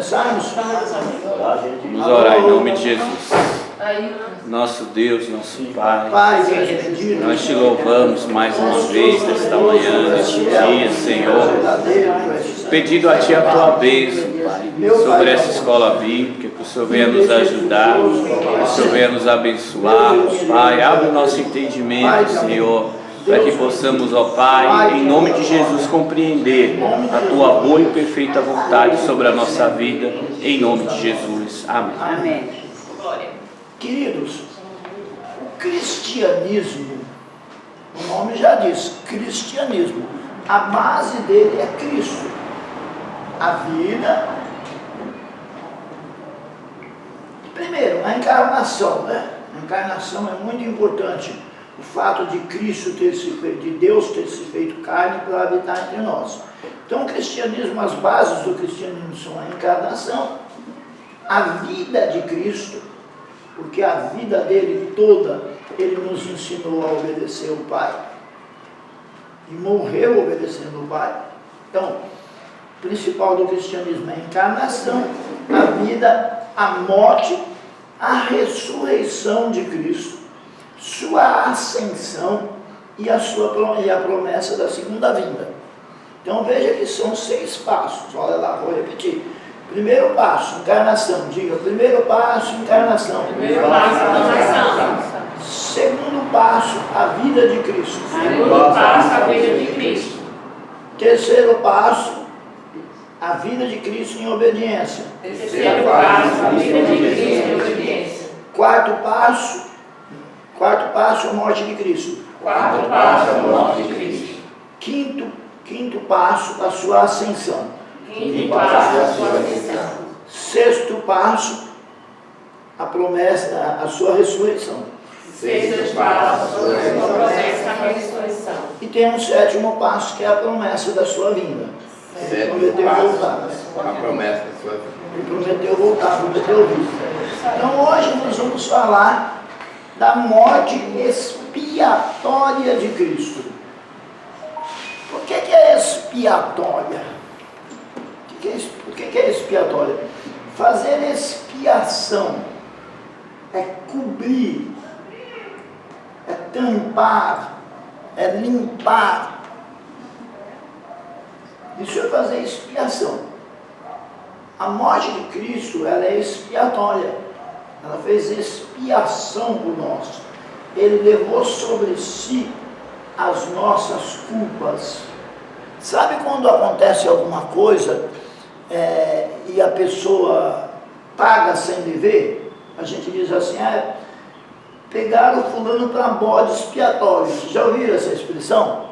começarmos? Vamos orar em nome de Jesus. Nosso Deus, nosso Pai, nós te louvamos mais uma vez nesta manhã, neste dia, Senhor, pedindo a Ti a Tua bênção, Pai, sobre essa escola bíblica, que o Senhor venha nos ajudar, que o Senhor venha nos abençoar, Pai, abre o nosso entendimento, Senhor, para que possamos, ó Pai, em nome de Jesus, compreender a Tua boa e perfeita vontade sobre a nossa vida, em nome de Jesus. Amém. Amém. Queridos, o cristianismo, o nome já diz, cristianismo, a base dele é Cristo. A vida, primeiro, a encarnação, né? A encarnação é muito importante. O fato de Cristo ter se feito, de Deus ter se feito carne para habitar entre nós. Então, o cristianismo, as bases do cristianismo são a encarnação, a vida de Cristo, porque a vida dele toda, ele nos ensinou a obedecer o Pai. E morreu obedecendo o Pai. Então, o principal do cristianismo é a encarnação, a vida, a morte, a ressurreição de Cristo, sua ascensão e a promessa da segunda vinda. Então veja que são 6 passos. Olha lá, vou repetir. Primeiro passo, encarnação. Diga, primeiro passo, encarnação. Primeiro passo, encarnação. Segundo passo, a vida de Cristo. Segundo passo, a vida de Cristo. Terceiro passo, a vida de Cristo em obediência. Terceiro passo, a vida de Cristo em obediência. Quarto passo, a morte de Cristo. Quarto passo, a morte de Cristo. Quinto passo, a sua ascensão. Quinto passo, a sua ascensão. Sexto passo, a promessa, a sua ressurreição. Sexto passo, a sua promessa da ressurreição. E tem um sétimo passo, que é a promessa da sua vinda. Ele prometeu voltar. A promessa da sua vinda. Ele prometeu voltar, prometeu vir. Então hoje nós vamos falar da morte expiatória de Cristo. Por que é expiatória? O que é expiatória? Fazer expiação é cobrir, é tampar, é limpar. Isso é fazer expiação. A morte de Cristo, ela é expiatória. Ela fez expiação por nós. Ele levou sobre si as nossas culpas. Sabe quando acontece alguma coisa e a pessoa paga sem dever? A gente diz assim, pegaram o fulano para bode expiatório. Já ouviram essa expressão?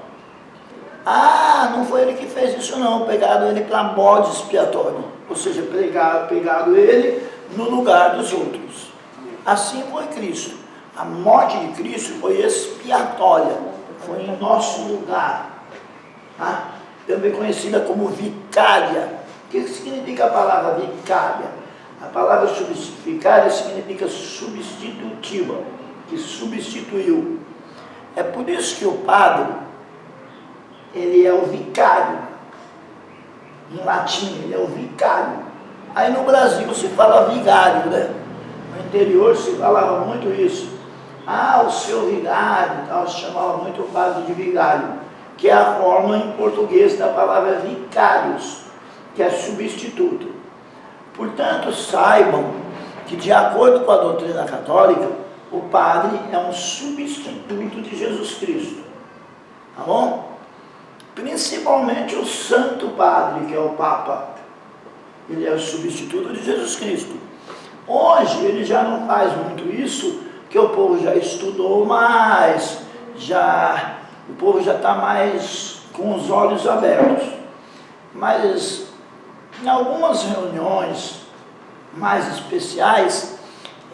Ah, não foi ele que fez isso não, pegaram ele para bode expiatório. Ou seja, pegaram ele no lugar dos outros. Assim foi Cristo. A morte de Cristo foi expiatória, foi em nosso lugar. Tá? Também conhecida como vicária. O que significa a palavra vicária? A palavra vicária significa substitutiva, que substituiu. É por isso que o padre, ele é o vicário. Em latim, ele é o vicário. Aí no Brasil se fala vigário, né? No interior se falava muito isso. Ah, o seu vigário, tal, se chamava muito o padre de vigário, que é a forma em português da palavra vicários, que é substituto. Portanto, saibam que, de acordo com a doutrina católica, o padre é um substituto de Jesus Cristo. Tá bom? Principalmente o Santo Padre, que é o Papa. Ele é o substituto de Jesus Cristo. Hoje ele já não faz muito isso, porque o povo já estudou mais, o povo já está mais com os olhos abertos. Mas em algumas reuniões mais especiais,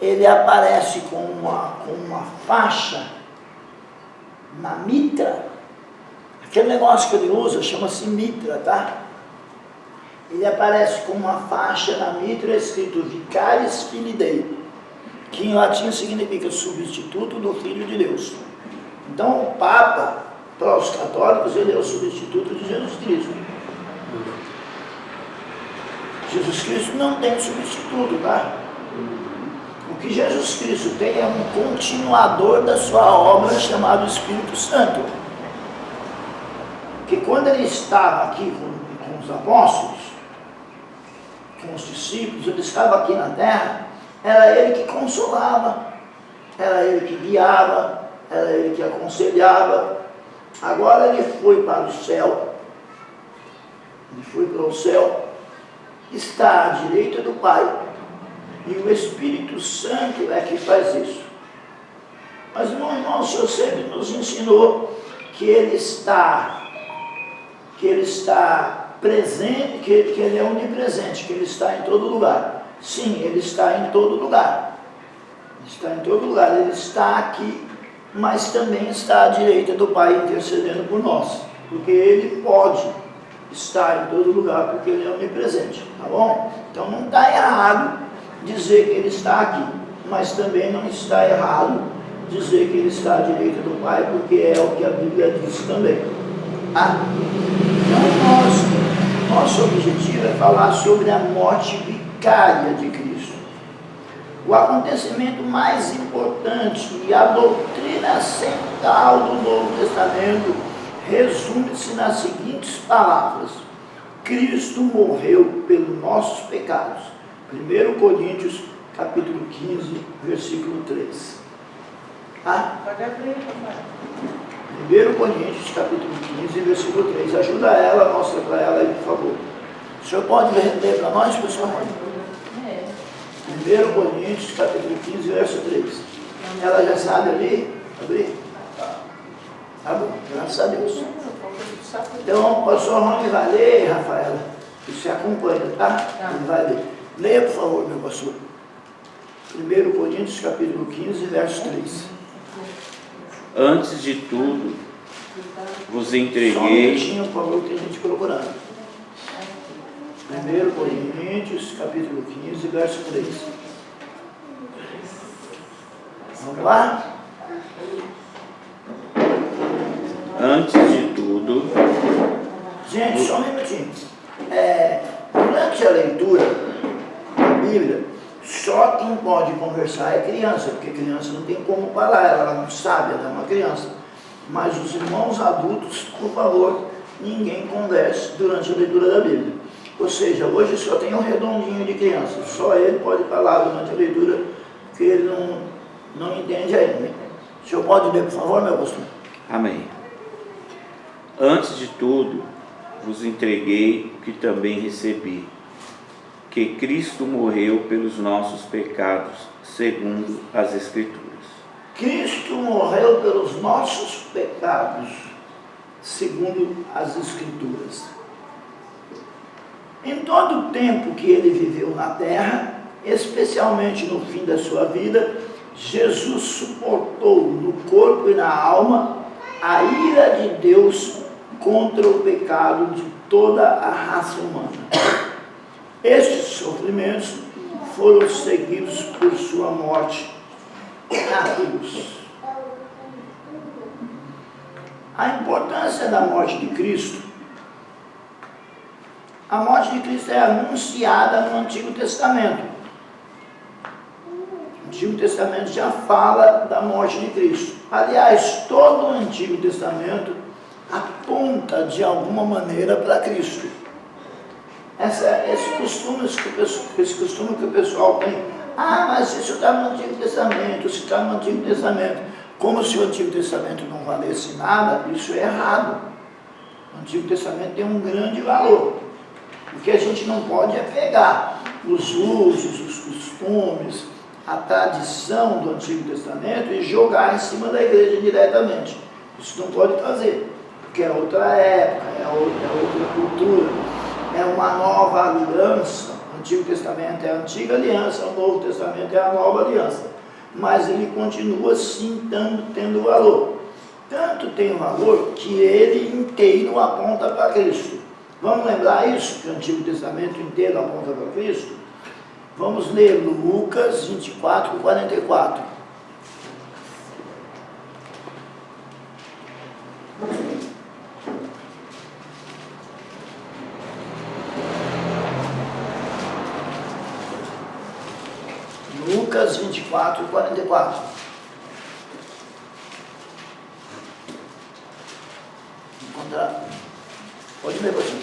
ele aparece com uma faixa na mitra. Aquele negócio que ele usa chama-se mitra, tá? Ele aparece com uma faixa na mitra escrito Vicaris Filii Dei, que em latim significa substituto do Filho de Deus. Então o Papa, para os católicos, ele é o substituto de Jesus Cristo. Jesus Cristo não tem substituto, tá? O que Jesus Cristo tem é um continuador da sua obra chamado Espírito Santo. Que quando ele estava aqui com os apóstolos, com os discípulos, ele estava aqui na terra, era ele que consolava, era ele que guiava, era ele que aconselhava. Agora ele foi para o céu, está à direita do Pai, e o Espírito Santo é que faz isso. Mas, meu irmão, o Senhor sempre nos ensinou que ele está presente, que ele é onipresente, que ele está em todo lugar. Sim, ele está em todo lugar. Ele está aqui, mas também está à direita do Pai intercedendo por nós. Porque ele pode estar em todo lugar, porque ele é onipresente, tá bom? Então não está errado dizer que ele está aqui, mas também não está errado dizer que ele está à direita do Pai, porque é o que a Bíblia diz também. Então nosso objetivo é falar sobre a morte vicária de Cristo. O acontecimento mais importante e a doutrina central do Novo Testamento resume-se nas seguintes palavras: Cristo morreu pelos nossos pecados. 1 Coríntios, capítulo 15, versículo 3. Pode abrir, papai. 1 Coríntios, capítulo 15, versículo 3. Ajuda ela, mostra para ela aí, por favor. O senhor pode ler para nós, pessoal? 1 Coríntios, capítulo 15, verso 3. Ela já sabe ali? Abrir? Tá bom, graças a Deus. Então, o pastor Rony vai ler, Rafaela. Você acompanha, tá? Ele vai ler. Leia, por favor, meu pastor. 1 Coríntios, capítulo 15, verso 3. Antes de tudo, vos Só um entreguei. minutinho, por favor, tem gente procurando. 1 Coríntios, capítulo 15, verso 3. Vamos lá? Antes de tudo. Gente, só um minutinho. Durante a leitura da Bíblia, só quem pode conversar é criança, porque criança não tem como falar, ela não sabe, ela é uma criança. Mas os irmãos adultos, por favor, ninguém converse durante a leitura da Bíblia. Ou seja, hoje só tem um redondinho de criança, só ele pode falar durante a leitura, porque ele não entende ainda. O senhor pode ler, por favor, meu pastor? Amém. Antes de tudo, vos entreguei o que também recebi, que Cristo morreu pelos nossos pecados, segundo as Escrituras. Cristo morreu pelos nossos pecados, segundo as Escrituras. Em todo o tempo que ele viveu na terra, especialmente no fim da sua vida, Jesus suportou no corpo e na alma a ira de Deus contra o pecado de toda a raça humana. Estes sofrimentos foram seguidos por sua morte na cruz. A importância da morte de Cristo. A morte de Cristo é anunciada no Antigo Testamento. O Antigo Testamento já fala da morte de Cristo. Aliás, todo o Antigo Testamento aponta de alguma maneira para Cristo. Esse costume que o pessoal tem. Mas isso está no Antigo Testamento, isso está no Antigo Testamento. Como se o Antigo Testamento não valesse nada, isso é errado. O Antigo Testamento tem um grande valor. O que a gente não pode é pegar os usos, os costumes, a tradição do Antigo Testamento e jogar em cima da igreja diretamente. Isso não pode fazer, porque é outra época, é outra cultura, é uma nova aliança. O Antigo Testamento é a antiga aliança, o Novo Testamento é a nova aliança. Mas ele continua sim tendo valor. Tanto tem valor que ele inteiro aponta para Cristo. Vamos lembrar isso, que o Antigo Testamento inteiro aponta para Cristo? Vamos ler Lucas 24, 44. Lucas 24 e 44. Encontrar. Pode ler, pastor.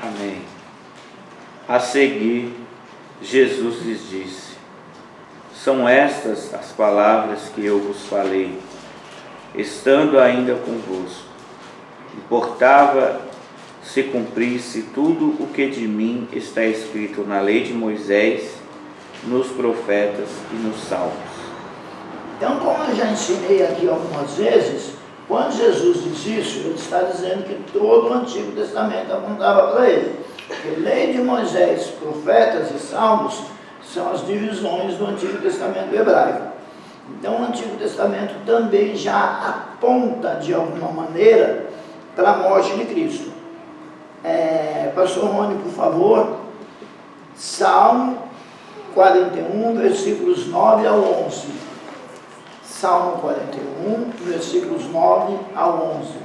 Amém. A seguir, Jesus lhes disse: são estas as palavras que eu vos falei, estando ainda convosco. Importava se cumprisse tudo o que de mim está escrito na lei de Moisés, nos profetas e nos salmos. Então, como eu já ensinei aqui algumas vezes, quando Jesus diz isso, ele está dizendo que todo o Antigo Testamento apontava para ele. A lei de Moisés, profetas e salmos são as divisões do Antigo Testamento hebraico. Então, o Antigo Testamento também já aponta, de alguma maneira, para a morte de Cristo. Pastor Rony, por favor, Salmo 41, versículos 9 ao 11. Salmo 41, versículos 9 ao 11.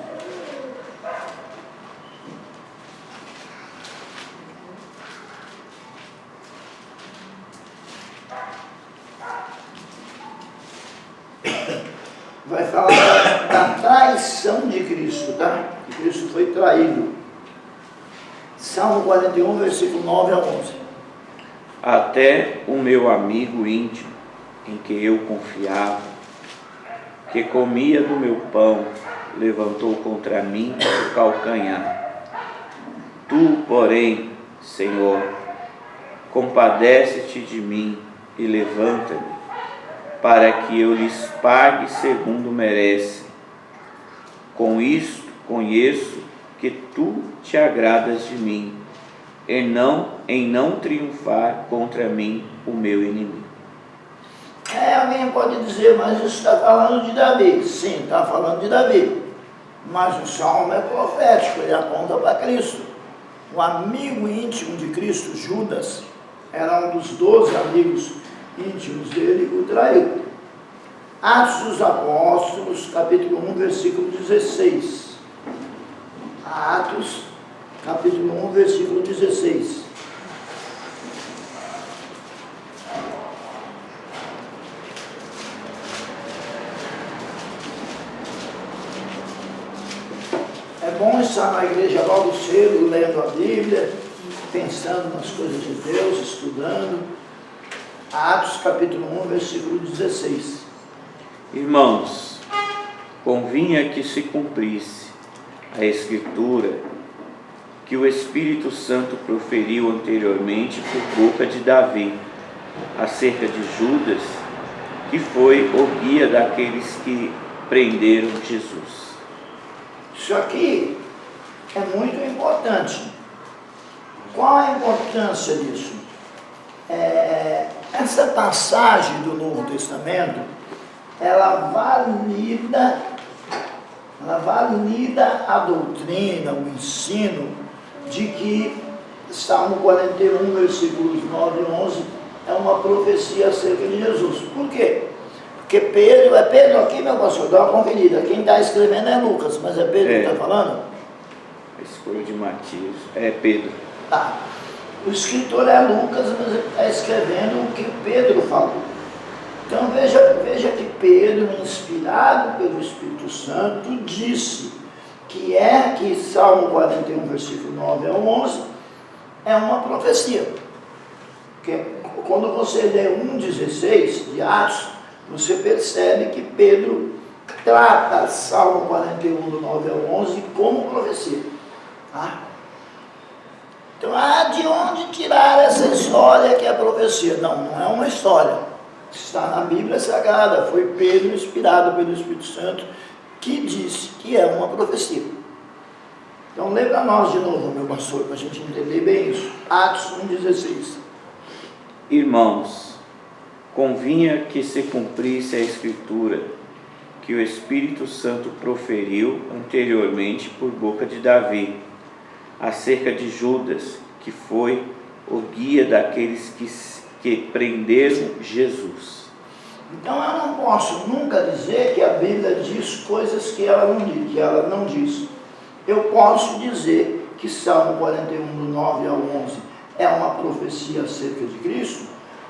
Vai falar da traição de Cristo, tá? Que Cristo foi traído. Salmo 41, versículo 9 a 11. Até o meu amigo íntimo, em que eu confiava, que comia do meu pão, levantou contra mim o calcanhar. Tu, porém, Senhor, compadece-te de mim e levanta-me, para que eu lhes pague segundo merecem. Com isto conheço que tu te agradas de mim, em não triunfar contra mim o meu inimigo. Alguém pode dizer, mas isso está falando de Davi. Sim, está falando de Davi. Mas o Salmo é profético, ele aponta para Cristo. O amigo íntimo de Cristo, Judas, era um dos 12 amigos íntimos dele, o traiu. Atos dos Apóstolos, capítulo 1, versículo 16. Atos, capítulo 1, versículo 16. É bom estar na igreja logo cedo, lendo a Bíblia, pensando nas coisas de Deus, estudando. Atos, capítulo 1, versículo 16. Irmãos, convinha que se cumprisse a Escritura que o Espírito Santo proferiu anteriormente por boca de Davi, acerca de Judas, que foi o guia daqueles que prenderam Jesus. Isso aqui é muito importante. Qual a importância disso? Essa passagem do Novo Testamento, ela valida a doutrina, o ensino de que Salmo 41, versículos 9 e 11 é uma profecia acerca de Jesus. Por quê? Porque Pedro, é Pedro aqui, meu pastor, dá uma conferida. Quem está escrevendo é Lucas, mas é Pedro que está falando? A escolha de Matias é Pedro. Tá. O escritor é Lucas, mas ele está escrevendo o que Pedro falou. Então veja que Pedro, inspirado pelo Espírito Santo, disse que Salmo 41, versículo 9 ao 11, é uma profecia. Porque quando você lê 1,16 de Atos, você percebe que Pedro trata Salmo 41, do 9 ao 11, como profecia. Tá? Então, de onde tirar essa história que é profecia? Não é uma história. Está na Bíblia Sagrada. Foi Pedro, inspirado pelo Espírito Santo, que disse que é uma profecia. Então, lê para nós de novo, meu pastor, para a gente entender bem isso. Atos 1,16. Irmãos, convinha que se cumprisse a Escritura que o Espírito Santo proferiu anteriormente por boca de Davi, acerca de Judas, que foi o guia daqueles que prenderam Jesus. Então eu não posso nunca dizer que a Bíblia diz coisas que ela não diz. Eu posso dizer que Salmo 41, do 9 ao 11 é uma profecia acerca de Cristo,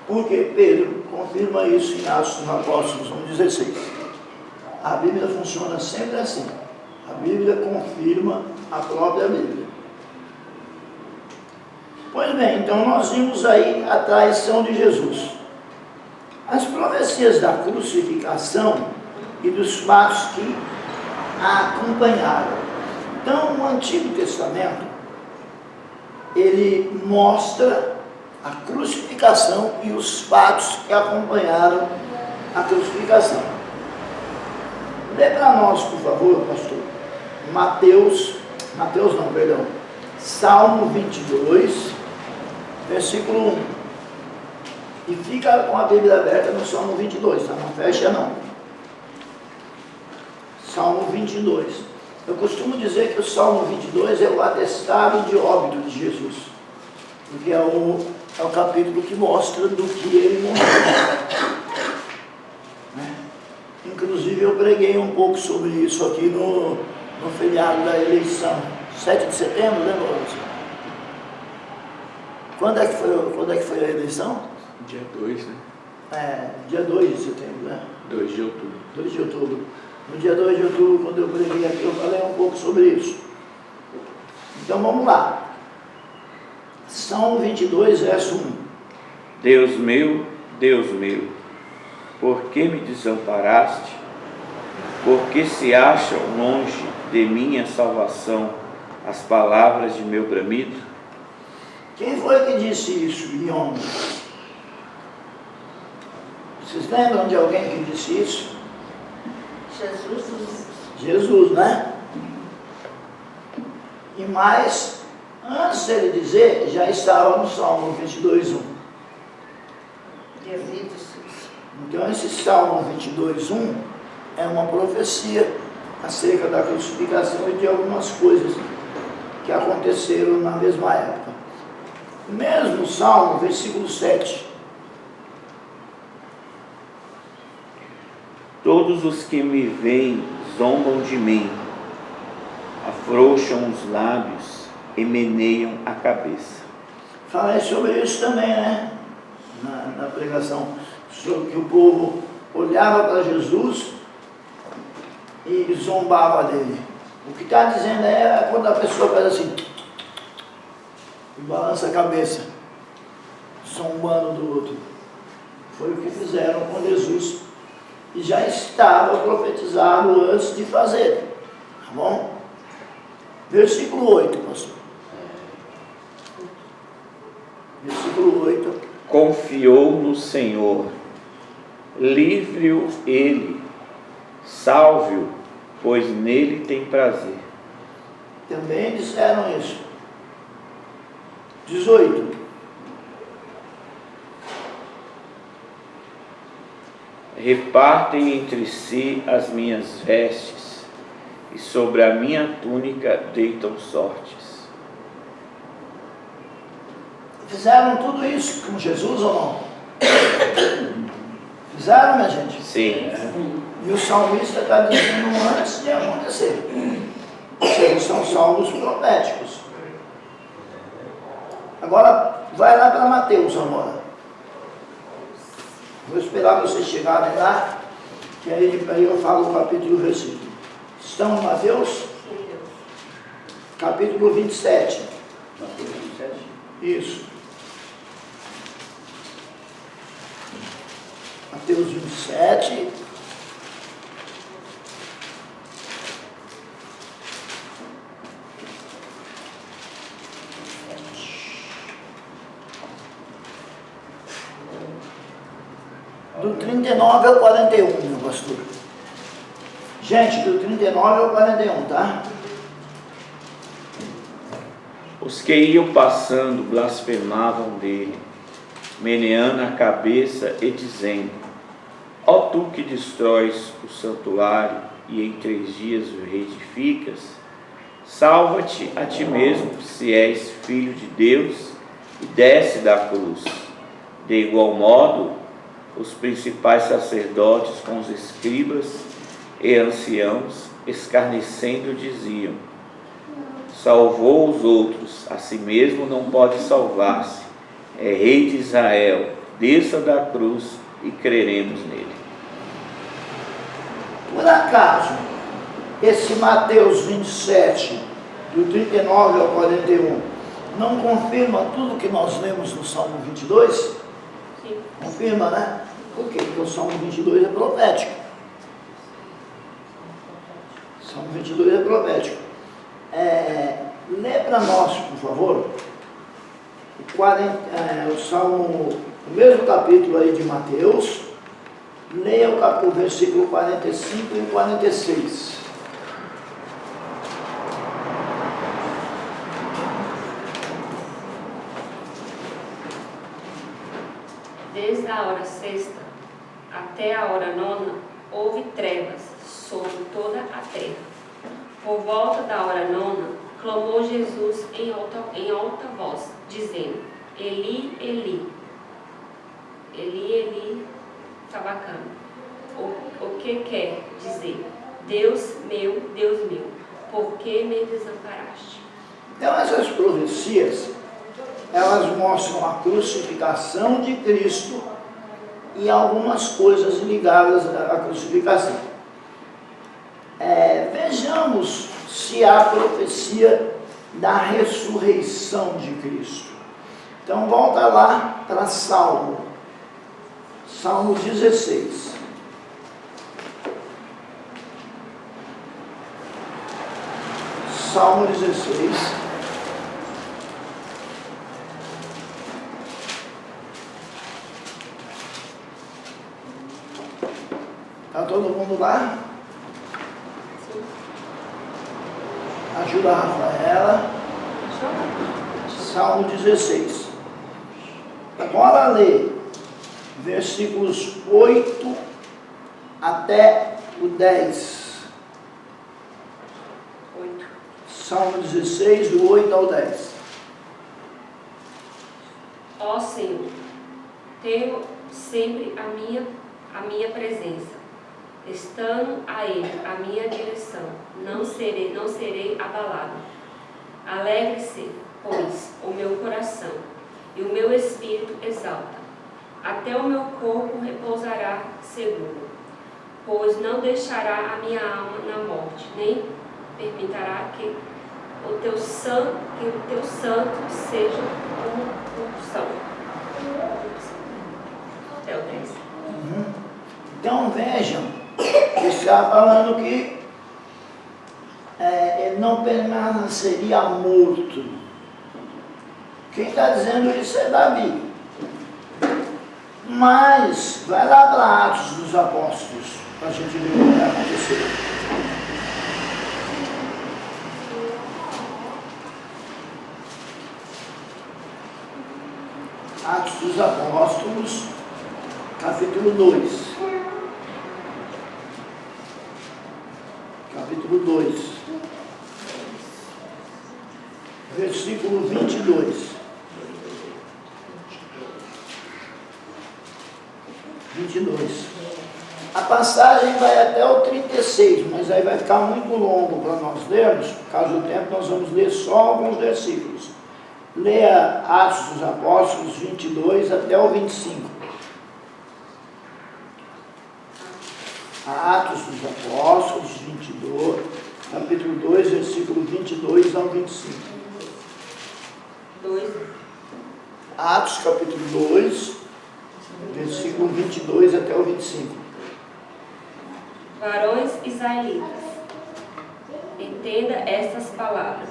Porque Pedro confirma isso em Atos dos Apóstolos 1,16. A Bíblia funciona sempre assim. A Bíblia confirma a própria Bíblia. Pois bem, então nós vimos aí a traição de Jesus. As profecias da crucificação e dos fatos que a acompanharam. Então, o Antigo Testamento, ele mostra a crucificação e os fatos que acompanharam a crucificação. Lê para nós, por favor, pastor, Salmo 22, versículo 1. E fica com a Bíblia aberta no Salmo 22, tá? Não fecha não. Salmo 22. Eu costumo dizer que o Salmo 22 é o atestado de óbito de Jesus, porque é o capítulo que mostra do que ele morreu. Né? Inclusive eu preguei um pouco sobre isso aqui no feriado da eleição, 7 de setembro, lembra? Quando é que foi a eleição? Dia 2, né? Dia 2 de setembro, né? 2 de outubro. 2 de outubro. No dia 2 de outubro, quando eu preguei aqui, eu falei um pouco sobre isso. Então vamos lá. Salmo 22, verso 1. Deus meu, por que me desamparaste? Por que se acham longe de minha salvação as palavras de meu bramido? Quem foi que disse isso em homem? Vocês lembram de alguém que disse isso? Jesus, né? E mais, antes dele dizer, já estava no Salmo 22, 1. Então esse Salmo 22, 1 é uma profecia acerca da crucificação e de algumas coisas que aconteceram na mesma época. Mesmo Salmo, versículo 7. Todos os que me veem zombam de mim, afrouxam os lábios e meneiam a cabeça. Falei sobre isso também, né? Na pregação, sobre que o povo olhava para Jesus e zombava dele. O que está dizendo é quando a pessoa faz assim e balança a cabeça, zombando do outro. Foi o que fizeram com Jesus e já estava profetizado antes de fazer. Tá bom? Versículo 8, pastor. Versículo 8. Confiou no Senhor, livre-o ele, salve-o, pois nele tem prazer. Também disseram isso. 18. Repartem entre si as minhas vestes, e sobre a minha túnica deitam sortes. Fizeram tudo isso com Jesus ou não? Fizeram, minha gente? Sim. E o salmista está dizendo antes de acontecer. Ou seja, são salmos proféticos. Agora, vai lá para Mateus agora. Vou esperar vocês chegarem lá, que aí eu falo o capítulo e o versículo. Estão em Mateus? Capítulo 27. Mateus 27? Isso. Mateus 27. Do 39 ao 41, meu pastor. Gente, do 39 ao 41, tá? Os que iam passando blasfemavam dele, meneando a cabeça e dizendo: ó tu que destróis o santuário e em 3 dias o reedificas, salva-te a ti mesmo, se és filho de Deus, e desce da cruz. De igual modo, os principais sacerdotes com os escribas e anciãos, escarnecendo, diziam: salvou os outros, a si mesmo não pode salvar-se, é rei de Israel. desça da cruz e creremos nele. Por acaso, esse Mateus 27, do 39 ao 41, não confirma tudo que nós lemos no Salmo 22? Sim. Confirma, né? Por quê? Porque o Salmo 22 é profético. O Salmo 22 é profético. Lê para nós, por favor, o Salmo, o mesmo capítulo aí de Mateus, leia o versículo 45 e 46. Desde a hora sexta até a hora nona, houve trevas sobre toda a terra. Por volta da hora nona, clamou Jesus em alta voz, dizendo: Eli, Eli, Eli, Eli, sabacano. O que quer dizer? Deus meu, por que me desamparaste? Então essas profecias, elas mostram a crucificação de Cristo e algumas coisas ligadas à crucificação. Vejamos se há profecia da ressurreição de Cristo. Então volta lá para Salmo 16. Salmo 16. Está todo mundo lá? Sim. Ajuda a Rafaela. Salmo 16. Agora lê versículos 8 até o 10. 8. Salmo 16, do 8 ao 10. Ó Senhor, tenho sempre a minha presença, estando a Ele a minha direção, não serei abalado. Alegre-se, pois, o meu coração, e o meu espírito exalta. Até o meu corpo repousará seguro, pois não deixará a minha alma na morte, nem permitirá que o teu santo seja como corrupção. Até o 10. Então vejam, que está falando que ele não permaneceria morto. Quem está dizendo isso é Davi. Mas vai lá para Atos dos Apóstolos, para a gente ver o que vai acontecer. Atos dos Apóstolos, capítulo 2. Capítulo 2. Versículo 22. 22. A passagem vai até o 36, mas aí vai ficar muito longo para nós lermos. Por causa do tempo, nós vamos ler só alguns versículos. Leia Atos dos Apóstolos 22 até o 25. Atos dos Apóstolos 22, capítulo 2, versículo 22 ao 25. 2. Atos, capítulo 2, versículo 22 até o 25. Varões israelitas, entenda estas palavras.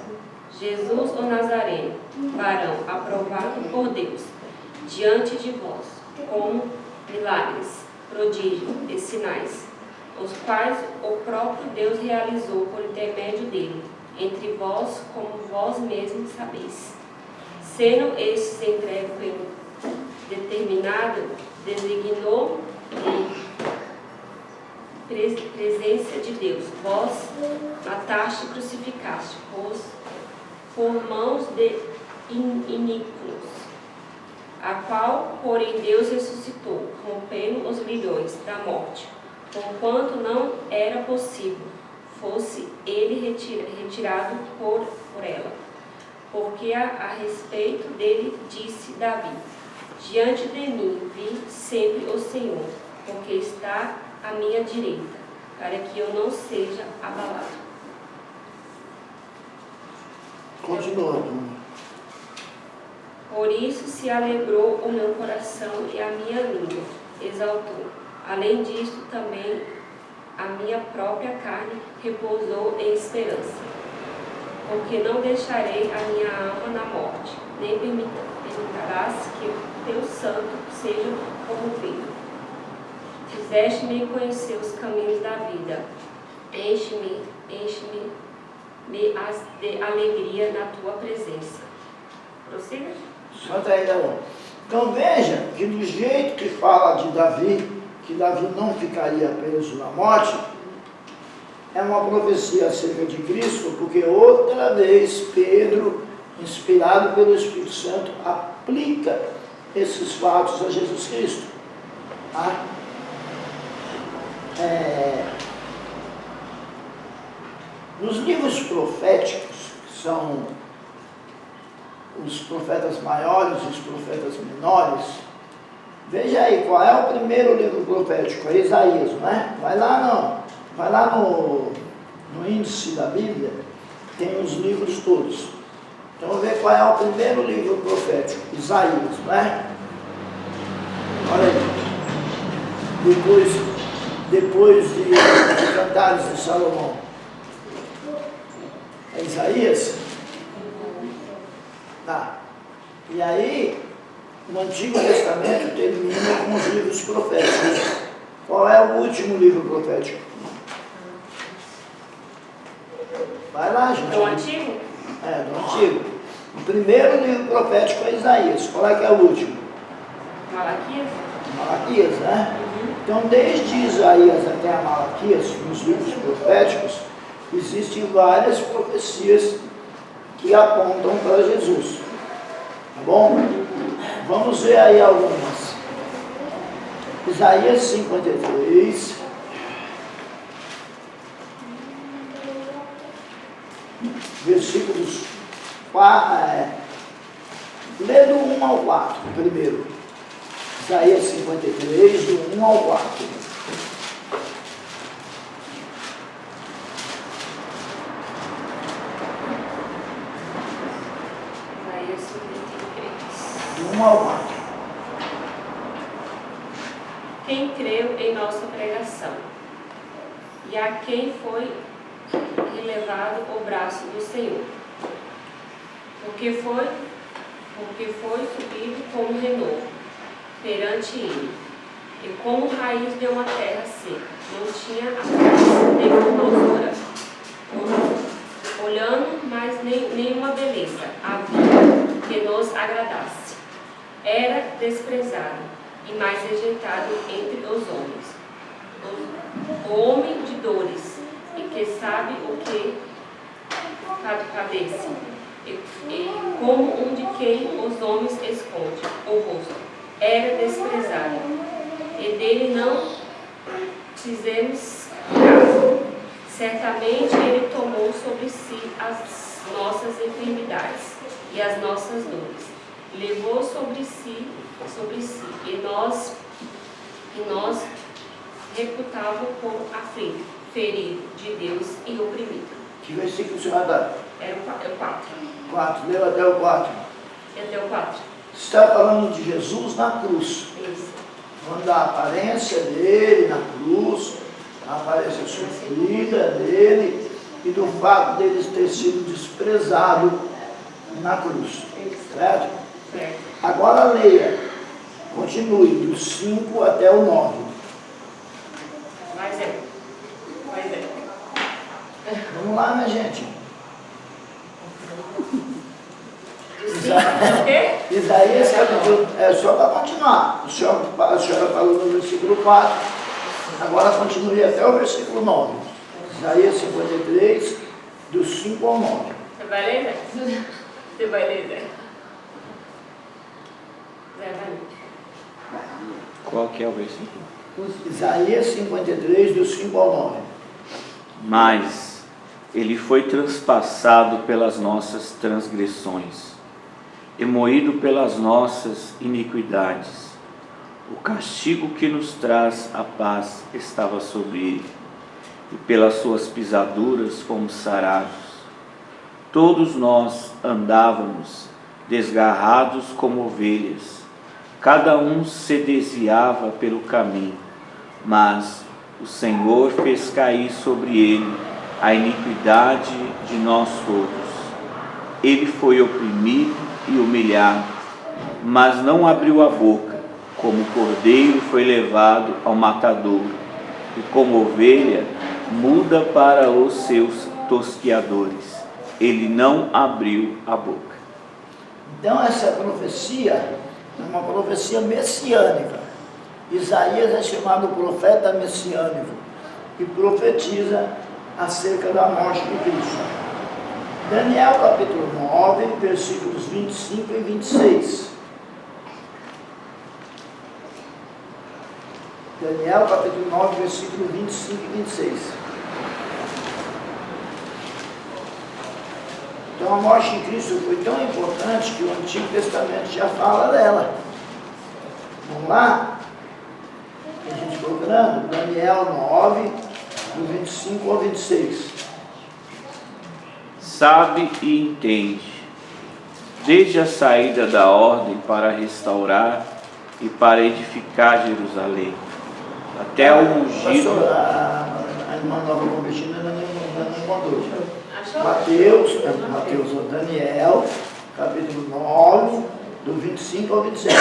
Jesus o Nazareno, varão aprovado por Deus, diante de vós, com milagres, prodígios e sinais, os quais o próprio Deus realizou por intermédio dele, entre vós, como vós mesmos sabeis. Sendo estes entregues pelo determinado, designou em presença de Deus, vós mataste e crucificaste, por mãos de iníquos, a qual, porém, Deus ressuscitou, rompendo os grilhões da morte, porquanto não era possível fosse ele retirado por ela. Porque a respeito dele disse Davi: Diante de mim vi sempre o Senhor, porque está à minha direita, para que eu não seja abalado. Continua. Por isso se alegrou o meu coração e a minha língua exaltou. Além disso, também a minha própria carne repousou em esperança. Porque não deixarei a minha alma na morte, nem permitirás que o teu santo seja corrompido. Fizeste-me conhecer os caminhos da vida. Enche-me de alegria na tua presença. Prossiga. Só até aí, não. Então veja que do jeito que fala de Davi, que Davi não ficaria preso na morte, é uma profecia acerca de Cristo, porque outra vez Pedro, inspirado pelo Espírito Santo, aplica esses fatos a Jesus Cristo. Tá? Nos livros proféticos, que são os profetas maiores e os profetas menores, veja aí, qual é o primeiro livro profético? É Isaías, não é? Vai lá no índice da Bíblia, tem os livros todos. Então vamos ver qual é o primeiro livro profético, Isaías, não é? Olha aí, depois de Cantares de Salomão. É Isaías? Tá. E aí, o Antigo Testamento termina com os livros proféticos. Qual é o último livro profético? Vai lá, gente. Do Antigo? É, do Antigo. O primeiro livro profético é Isaías. Qual é que é o último? Malaquias? Malaquias, né? Então, desde Isaías até a Malaquias, nos livros proféticos, existem várias profecias que apontam para Jesus. Tá bom? Vamos ver aí algumas. Isaías 53. Versículos 4. Lê do 1 ao 4 primeiro. Isaías 53, do 1 ao 4. Isaías 53. Do 1 ao 4. Quem creu em nossa pregação, e a quem foi relevado o braço do Senhor, porque foi subido como renovo perante ele, e como raiz de uma terra seca, não tinha aparência nem formosura, olhando, mas nenhuma beleza havia que nos agradasse. Era desprezado e mais rejeitado entre os homens, o homem de dores, e que sabe o que padece, e como um de quem os homens esconde o rosto. Era desprezado, e dele não fizemos caso. Certamente ele tomou sobre si as nossas enfermidades e as nossas dores. Levou sobre si, e nós reputávamos como aflito, ferido de Deus e oprimido. Que versículo o senhor dá? Era o 4. 4, leu até o 4. Até o 4. Está falando de Jesus na cruz. Isso. Falando da aparência dele na cruz, a aparência sofrida dele e do fato dele ter sido desprezado na cruz. Certo? Certo. Agora leia. Continue, do 5 até o 9. Mas é. Vamos lá, minha gente. Isaías capítulo, só para continuar. A senhora falou no versículo 4, agora continue até o versículo 9. Isaías 53, do 5 ao 9. Você vai ler, Zé? Você vai ler, Zé? Zé, vai ler. Qual que é o versículo? Isaías 53, do 5 ao 9. Mas ele foi transpassado pelas nossas transgressões e moído pelas nossas iniquidades. O castigo que nos traz a paz estava sobre ele, e pelas suas pisaduras fomos sarados. Todos nós andávamos desgarrados como ovelhas, cada um se desviava pelo caminho, mas o Senhor fez cair sobre ele a iniquidade de nós todos. Ele foi oprimido e humilhado, mas não abriu a boca. Como cordeiro foi levado ao matadouro, e como ovelha muda para os seus tosquiadores. Ele não abriu a boca. Então essa profecia é uma profecia messiânica. Isaías é chamado profeta messiânico e profetiza acerca da morte de Cristo. Daniel capítulo 9, versículos 25 e 26. Daniel capítulo 9, versículo 25 e 26. Então a morte de Cristo foi tão importante que o Antigo Testamento já fala dela. Vamos lá? A gente procurando, Daniel 9, do 25 ao 26. Sabe e entende, desde a saída da ordem para restaurar e para edificar Jerusalém, até o ungido. A irmã nova convertida ainda não mandou. Mateus, Daniel, capítulo 9, do 25 ao 26.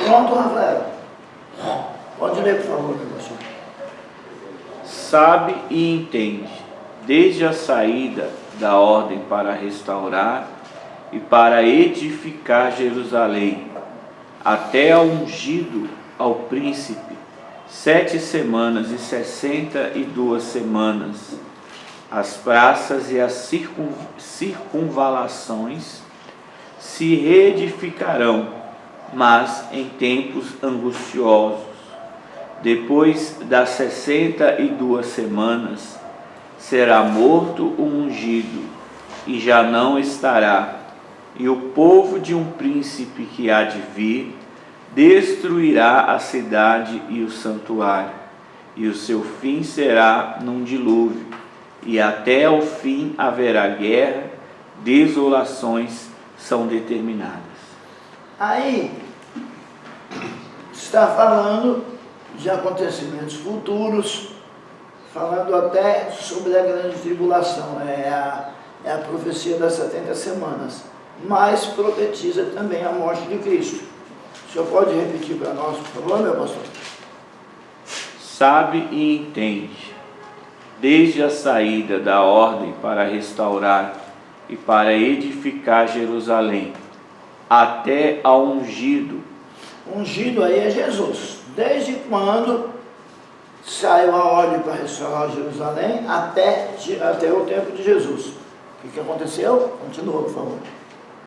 Pronto, Rafael? Pode ler, por favor, meu pastor. Sabe e entende, desde a saída da ordem para restaurar e para edificar Jerusalém, até ao ungido ao príncipe, 7 semanas e 62 semanas, as praças e as circunvalações se reedificarão, mas em tempos angustiosos. Depois das 62 semanas, será morto o ungido, e já não estará, e o povo de um príncipe que há de vir destruirá a cidade e o santuário, e o seu fim será num dilúvio, e até ao fim haverá guerra, desolações são determinadas. Aí está falando de acontecimentos futuros, falando até sobre a grande tribulação, é a profecia das 70 semanas, mas profetiza também a morte de Cristo. O senhor pode repetir para nós, por favor, meu pastor? Sabe e entende, desde a saída da ordem para restaurar e para edificar Jerusalém, até ao ungido. Ungido aí é Jesus. Desde quando saiu a ordem para restaurar Jerusalém até o tempo de Jesus. O que aconteceu? Continua, por favor.